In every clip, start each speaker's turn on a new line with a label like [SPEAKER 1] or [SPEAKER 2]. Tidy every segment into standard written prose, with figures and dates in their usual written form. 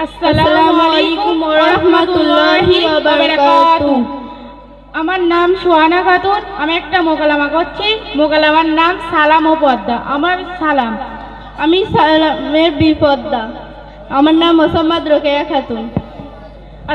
[SPEAKER 1] আসসালামু আলাইকুম ওয়া রাহমাতুল্লাহি ওয়া বারাকাতুহু। আমার নাম সুহানা খাতুন। আমি একটা মোকালামা করছি। মোকালামার নাম সালাম ও পদ্মা। আমার সালাম।
[SPEAKER 2] আমি সালামের বিপদ্দা। আমার নাম মোসাম্মদ রোকেয়া খাতুন।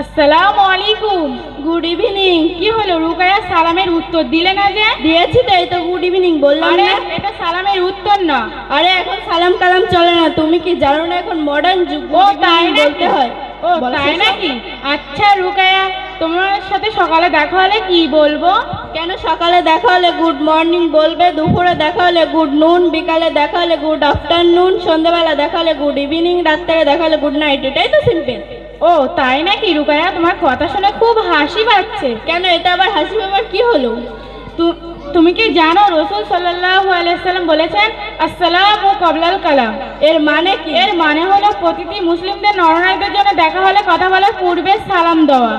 [SPEAKER 1] আসসালামু আলাইকুম।
[SPEAKER 2] Good evening.
[SPEAKER 1] কি হলো রুকায়া, সালামের উত্তর দিলে না যে?
[SPEAKER 2] দিয়েছি তো, এই তো গুড ইভিনিং বললাম
[SPEAKER 1] আরে
[SPEAKER 2] না।
[SPEAKER 1] এটা সালামের উত্তর না।
[SPEAKER 2] আরে এখন সালাম কালাম চলে না, তুমি কি জানো না এখন মডার্ন যুগ,
[SPEAKER 1] ও তাই
[SPEAKER 2] বলতে
[SPEAKER 1] নাকি?
[SPEAKER 2] হয়।
[SPEAKER 1] ও তাই নাকি? আচ্ছা রুকায়া, তোমার সাথে সকালে দেখা হলে কি বলবো?
[SPEAKER 2] কেন সকালে দেখা হলে গুড মর্নিং বলবে, দুপুরে দেখা হলে গুড নুন, বিকালে দেখা হলে গুড আফটারনুন, সন্ধ্যাবেলা দেখা হলে গুড ইভিনিং, রাত্রে দেখা হলে গুড নাইট। এটাই তো সিম্পল।
[SPEAKER 1] ও তাই নাকি রুকায়া, তোমার কথা শুনে খুব হাসি পাচ্ছে।
[SPEAKER 2] কেন, এটা আবার হাসি ব্যাপার কি হলো?
[SPEAKER 1] তুমি কি জানো রাসূল সাল্লাল্লাহু আলাইহি সাল্লাম বলেছেন আসসালামু ক্বাবলাল কালাম।
[SPEAKER 2] এর মানে কি?
[SPEAKER 1] এর মানে হলো প্রতিটি মুসলিমদের নরনারীদের জন্য দেখা হলে কথা বলার পূর্বে সালাম দেওয়া।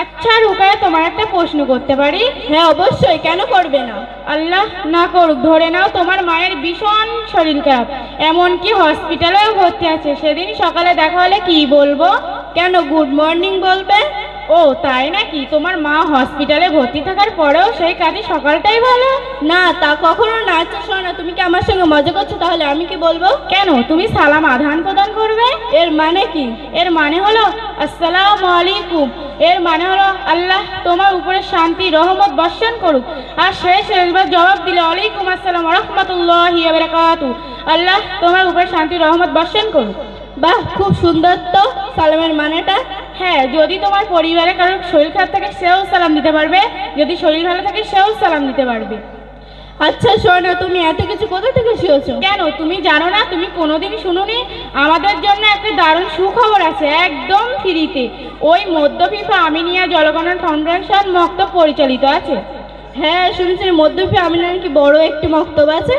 [SPEAKER 1] আচ্ছা রুকায়া, তোমার একটা প্রশ্ন করতে পারি?
[SPEAKER 2] হ্যাঁ অবশ্যই, কেন করবে না?
[SPEAKER 1] আল্লাহ না করুক, ধরে নাও তোমার মায়ের ভীষণ শরীর খারাপ, এমনকি হসপিটালেও ভর্তি আছে। সেদিন সকালে দেখা হলে কি বলবো?
[SPEAKER 2] কেন গুড মর্নিং বলবে?
[SPEAKER 1] ও তাই নাকি? তোমার মা হসপিটালে ভর্তি থাকার পরেও সেই কাজে সকালটাই ভালো?
[SPEAKER 2] না, তা কখনো না। আচ্ছা শোনো, তুমি কি আমার সঙ্গে মজা করছো? তাহলে আমি কি বলবো?
[SPEAKER 1] কেন, তুমি সালাম আদান প্রদান করবে।
[SPEAKER 2] এর মানে কি?
[SPEAKER 1] এর মানে হলো আসসালামু আলাইকুম। এর মানে হলো আল্লাহ তোমার উপরে শান্তি রহমত বর্ষণ করুক। আর শেষবার জবাব দিলে ওয়ালাইকুম আসসালাম ওয়া রাহমাতুল্লাহি ওয়া বারাকাতুহু। আল্লাহ তোমার উপরে শান্তি রহমত বর্ষণ করুক।
[SPEAKER 2] বাহ, খুব সুন্দর তো সালামের মানেটা।
[SPEAKER 1] হ্যাঁ, যদি তোমার পরিবারে কারোর শরীর খারাপ থাকে সেও সালাম দিতে পারবে, যদি শরীর ভালো থাকে সেও সালাম দিতে পারবে।
[SPEAKER 2] আচ্ছা শোনো, তুমি এত কিছু কোথা থেকে শিখেছো?
[SPEAKER 1] কেন, তুমি জানো না? তুমি কোনোদিন শুনোনি? আমাদের জন্য একটা দারুণ সুখবর আছে, একদম ফ্রিতে। ওই মধ্যফিফা আমিনিয়া জলগণনা ফাউন্ডেশন মক্তব পরিচালিত আছে।
[SPEAKER 2] হ্যাঁ শুনেছি, মধ্যপি আমিনার কি বড় একটি মক্তব আছে?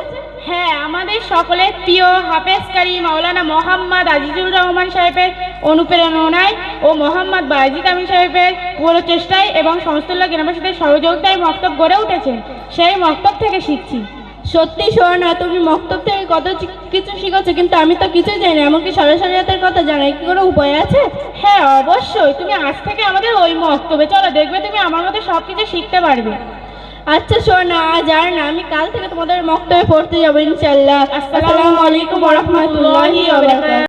[SPEAKER 1] হ্যাঁ, আমাদের সকলের প্রিয় হাফেজকারী মাওলানা মোহাম্মদ আজিজুর রহমান সাহেবের অনুপ্রেরণায় ও মোহাম্মদ বায়েজিদ আমিন সাহেবের পুরো চেষ্টায় এবং সমস্ত গ্রামবাসীদের সহযোগিতায় মক্তব গড়ে উঠেছে। সেই মক্তব থেকে শিখছি।
[SPEAKER 2] সত্যি শোনা, তুমি মক্তব থেকে কত কিছু শিখেছো, কিন্তু আমি তো কিছুই জানি না। এমনকি সরাসরিয়াতের কথা জানার কি কোনো উপায় আছে?
[SPEAKER 1] হ্যাঁ অবশ্যই, তুমি আজ থেকে আমাদের ওই মক্তবে চলো, দেখবে তুমি আমার মধ্যে সব কিছু শিখতে পারবে।
[SPEAKER 2] আচ্ছা শোনা, আজ আর না, আমি কাল থেকে তোমাদের মক্তবে পড়তে যাবো ইনশাআল্লাহ।
[SPEAKER 1] আসসালামু আলাইকুম ওয়া রাহমাতুল্লাহি ওয়া বারাকাতুহু।